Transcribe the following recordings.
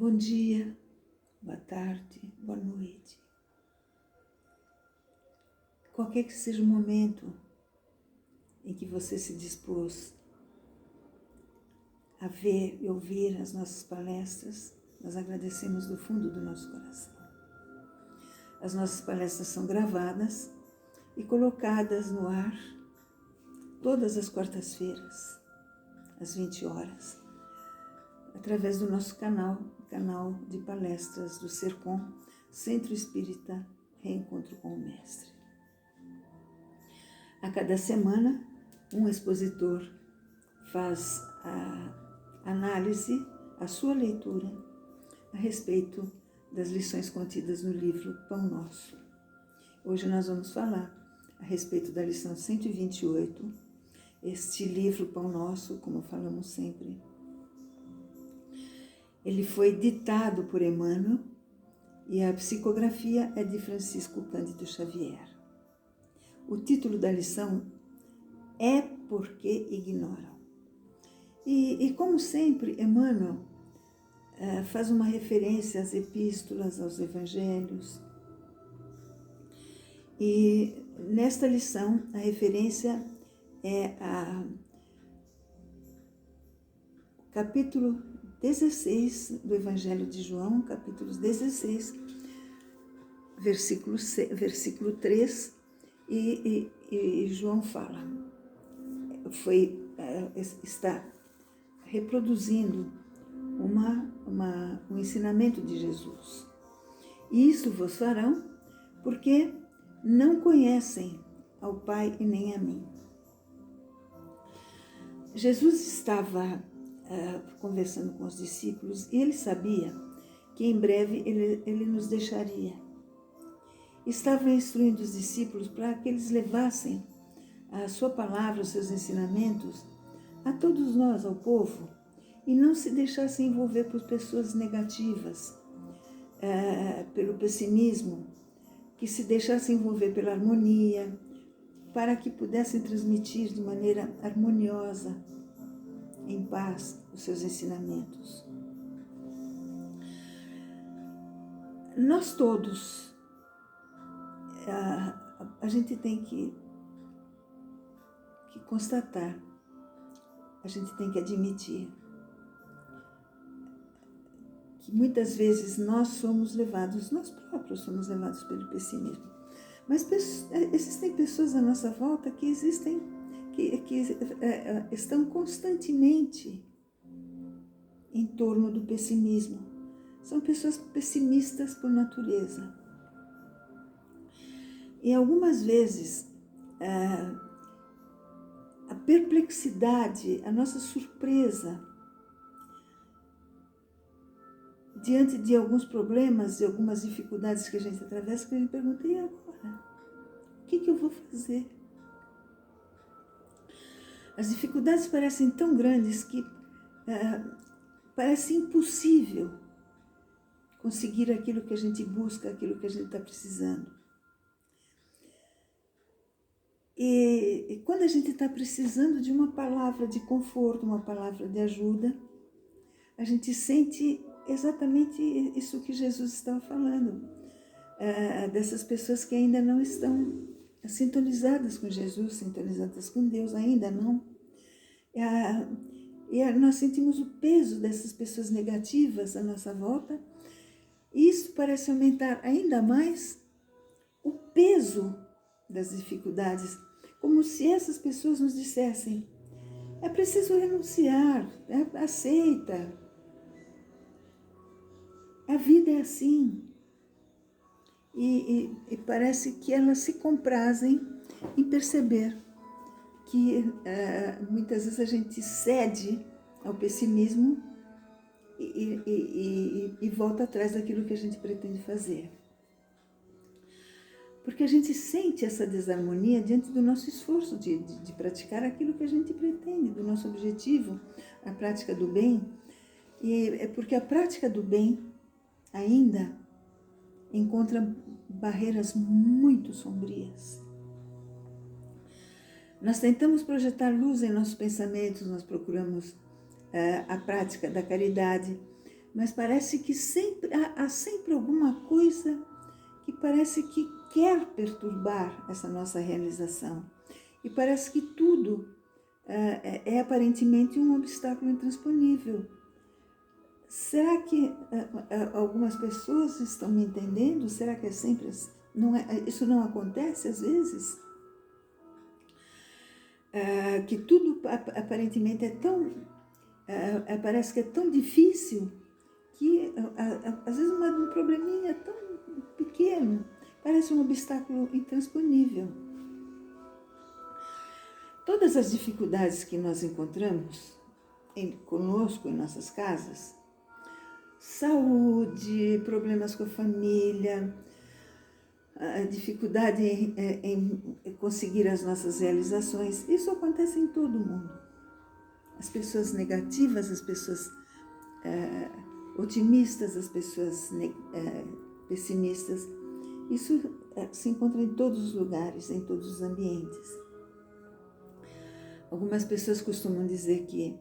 Bom dia, boa tarde, boa noite. Qualquer que seja o momento em que você se dispôs a ver e ouvir as nossas palestras, nós agradecemos do fundo do nosso coração. As nossas palestras são gravadas e colocadas no ar todas as quartas-feiras, às 20 horas, através do nosso canal de palestras do Sercom, Centro Espírita Reencontro com o Mestre. A cada semana, um expositor faz a análise, a sua leitura a respeito das lições contidas no livro Pão Nosso. Hoje nós vamos falar a respeito da lição 128. Este livro Pão Nosso, como falamos sempre, ele foi ditado por Emmanuel e a psicografia é de Francisco Cândido Xavier. O título da lição é Porque Ignoram. E como sempre, Emmanuel faz uma referência às epístolas, aos evangelhos. E nesta lição, a referência é ao capítulo 16 do Evangelho de João, capítulo 16, versículo 3, e João fala, está reproduzindo um ensinamento de Jesus. Isso vos farão porque não conhecem ao Pai e nem a mim. Jesus estava conversando com os discípulos e ele sabia que em breve ele nos deixaria. Estava instruindo os discípulos para que eles levassem a sua palavra, os seus ensinamentos a todos nós, ao povo, e não se deixassem envolver por pessoas negativas, pelo pessimismo, que se deixassem envolver pela harmonia, para que pudessem transmitir de maneira harmoniosa, em paz, os seus ensinamentos. Nós todos, a gente tem que constatar, a gente tem que admitir que muitas vezes nós próprios somos levados pelo pessimismo. Mas existem pessoas à nossa volta que estão constantemente em torno do pessimismo. São pessoas pessimistas por natureza. E algumas vezes a perplexidade, a nossa surpresa diante de alguns problemas e algumas dificuldades que a gente atravessa, que a gente pergunta, e agora? O que eu vou fazer? As dificuldades parecem tão grandes que parece impossível conseguir aquilo que a gente busca, aquilo que a gente está precisando. E quando a gente está precisando de uma palavra de conforto, uma palavra de ajuda, a gente sente exatamente isso que Jesus estava falando, dessas pessoas que ainda não estão sintonizadas com Jesus, sintonizadas com Deus, ainda não. E nós sentimos o peso dessas pessoas negativas à nossa volta, e isso parece aumentar ainda mais o peso das dificuldades, como se essas pessoas nos dissessem, é preciso renunciar, aceita, a vida é assim. E parece que elas se comprazem em perceber que muitas vezes a gente cede ao pessimismo e volta atrás daquilo que a gente pretende fazer. Porque a gente sente essa desarmonia diante do nosso esforço de praticar aquilo que a gente pretende, do nosso objetivo, a prática do bem. E é porque a prática do bem ainda encontra barreiras muito sombrias. Nós tentamos projetar luz em nossos pensamentos, nós procuramos a prática da caridade, mas parece que há sempre alguma coisa que parece que quer perturbar essa nossa realização. E parece que tudo é aparentemente um obstáculo intransponível. Será que algumas pessoas estão me entendendo? Será que é sempre assim? Isso não acontece às vezes? Que tudo aparentemente parece que é tão difícil que às vezes um probleminha tão pequeno parece um obstáculo intransponível. Todas as dificuldades que nós encontramos conosco, em nossas casas, saúde, problemas com a família, a dificuldade em conseguir as nossas realizações, isso acontece em todo mundo. As pessoas negativas, as pessoas otimistas, as pessoas pessimistas, isso se encontra em todos os lugares, em todos os ambientes. Algumas pessoas costumam dizer que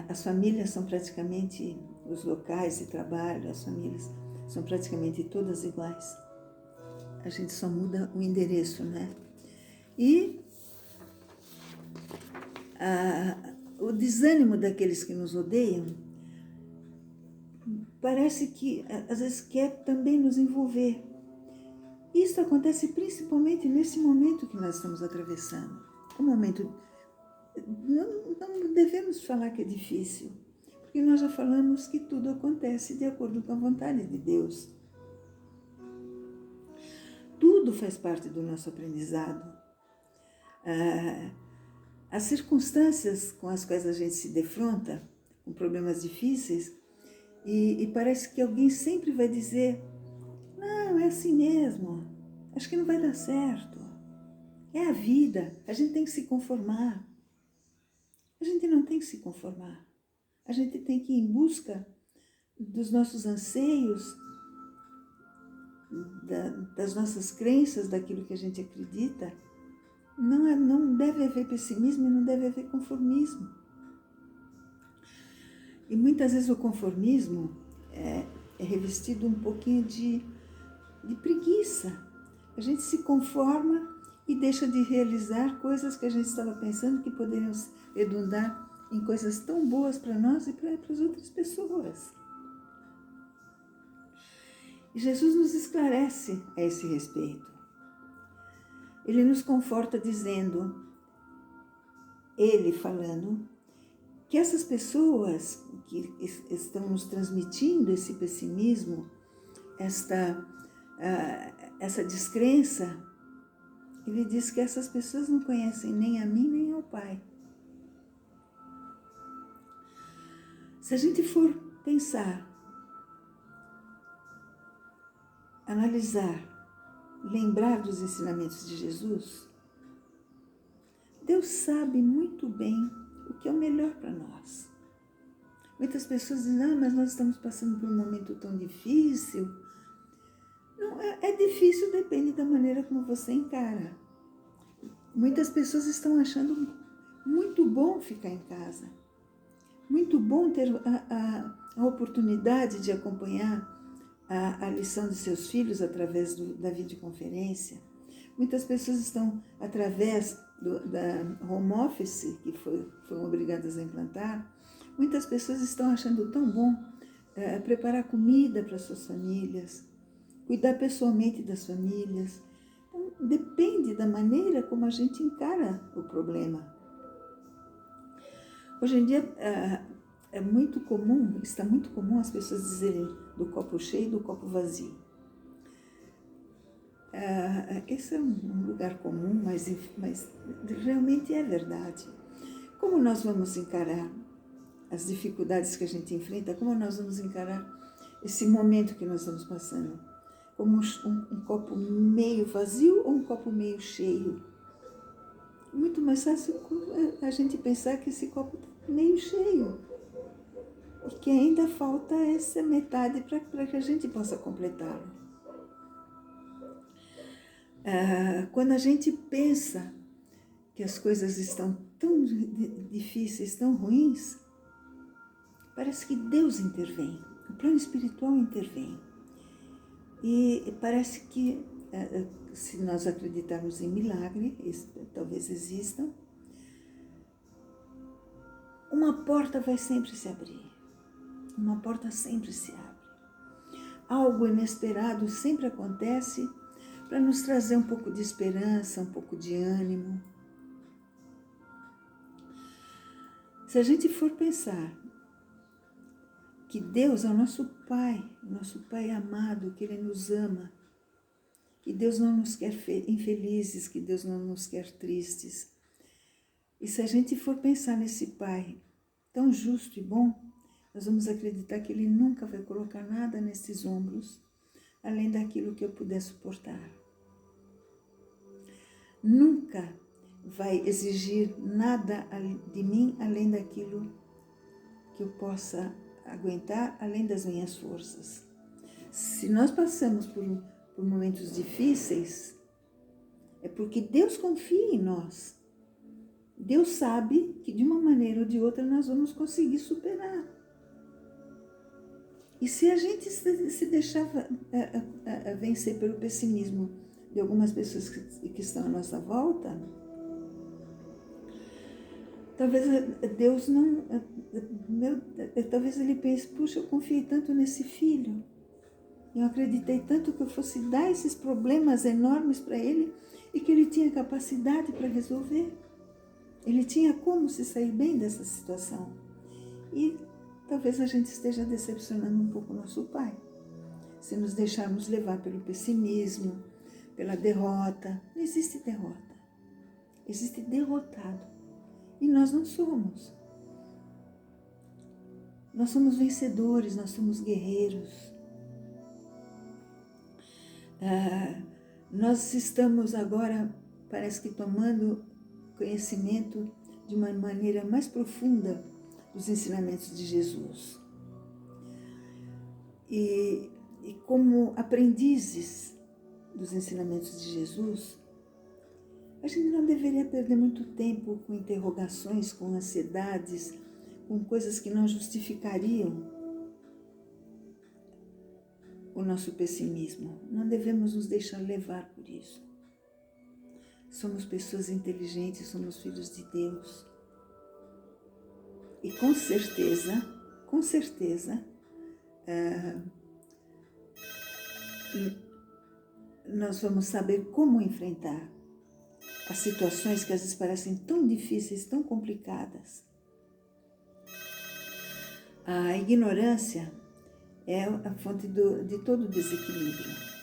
as famílias são praticamente, os locais de trabalho, as famílias são praticamente todas iguais. A gente só muda o endereço, né? E o desânimo daqueles que nos odeiam parece que às vezes quer também nos envolver. Isso acontece principalmente nesse momento que nós estamos atravessando. Um momento, não devemos falar que é difícil, porque nós já falamos que tudo acontece de acordo com a vontade de Deus. Tudo faz parte do nosso aprendizado. As circunstâncias com as quais a gente se defronta, com problemas difíceis, e parece que alguém sempre vai dizer: não, é assim mesmo, acho que não vai dar certo. É a vida, a gente tem que se conformar. A gente não tem que se conformar. A gente tem que ir em busca dos nossos anseios, das nossas crenças, daquilo que a gente acredita. Não deve haver pessimismo e não deve haver conformismo. E muitas vezes o conformismo é revestido um pouquinho de preguiça. A gente se conforma e deixa de realizar coisas que a gente estava pensando que poderiam redundar em coisas tão boas para nós e para as outras pessoas. E Jesus nos esclarece a esse respeito. Ele nos conforta dizendo, ele falando, que essas pessoas que estão nos transmitindo esse pessimismo, essa descrença, ele diz que essas pessoas não conhecem nem a mim nem ao Pai. Se a gente for pensar, analisar, lembrar dos ensinamentos de Jesus, Deus sabe muito bem o que é o melhor para nós. Muitas pessoas dizem, mas nós estamos passando por um momento tão difícil. Não, é difícil, depende da maneira como você encara. Muitas pessoas estão achando muito bom ficar em casa. Muito bom ter a oportunidade de acompanhar a lição de seus filhos através da videoconferência. Muitas pessoas estão, através da home office, que foram obrigadas a implantar, muitas pessoas estão achando tão bom preparar comida para suas famílias, cuidar pessoalmente das famílias. Então, depende da maneira como a gente encara o problema. Hoje em dia está muito comum as pessoas dizerem do copo cheio e do copo vazio. Esse é um lugar comum, mas realmente é verdade. Como nós vamos encarar as dificuldades que a gente enfrenta? Como nós vamos encarar esse momento que nós estamos passando? Como um copo meio vazio ou um copo meio cheio? Muito mais fácil a gente pensar que esse copo está meio cheio e que ainda falta essa metade para que a gente possa completá-lo. Quando a gente pensa que as coisas estão tão difíceis, tão ruins, parece que Deus intervém, o plano espiritual intervém. E parece que, se nós acreditarmos em milagre, talvez existam, uma porta vai sempre se abrir. Uma porta sempre se abre. Algo inesperado sempre acontece para nos trazer um pouco de esperança, um pouco de ânimo. Se a gente for pensar que Deus é o nosso Pai amado, que Ele nos ama, que Deus não nos quer infelizes, que Deus não nos quer tristes. E se a gente for pensar nesse Pai tão justo e bom, nós vamos acreditar que Ele nunca vai colocar nada nesses ombros, além daquilo que eu puder suportar. Nunca vai exigir nada de mim, além daquilo que eu possa aguentar, além das minhas forças. Se nós passamos por momentos difíceis, é porque Deus confia em nós. Deus sabe que de uma maneira ou de outra nós vamos conseguir superar. E se a gente se deixar vencer pelo pessimismo de algumas pessoas que estão à nossa volta, talvez Deus não... talvez Ele pense, puxa, eu confiei tanto nesse filho, eu acreditei tanto que eu fosse dar esses problemas enormes para ele e que ele tinha capacidade para resolver. Ele tinha como se sair bem dessa situação. E talvez a gente esteja decepcionando um pouco nosso Pai, se nos deixarmos levar pelo pessimismo, pela derrota. Não existe derrota, existe derrotado. E nós não somos. Nós somos vencedores, nós somos guerreiros. Nós estamos agora, parece que tomando conhecimento de uma maneira mais profunda dos ensinamentos de Jesus. E como aprendizes dos ensinamentos de Jesus, a gente não deveria perder muito tempo com interrogações, com ansiedades, com coisas que não justificariam o nosso pessimismo. Não devemos nos deixar levar por isso. Somos pessoas inteligentes, somos filhos de Deus. E com certeza, nós vamos saber como enfrentar as situações que às vezes parecem tão difíceis, tão complicadas. A ignorância é a fonte de todo desequilíbrio.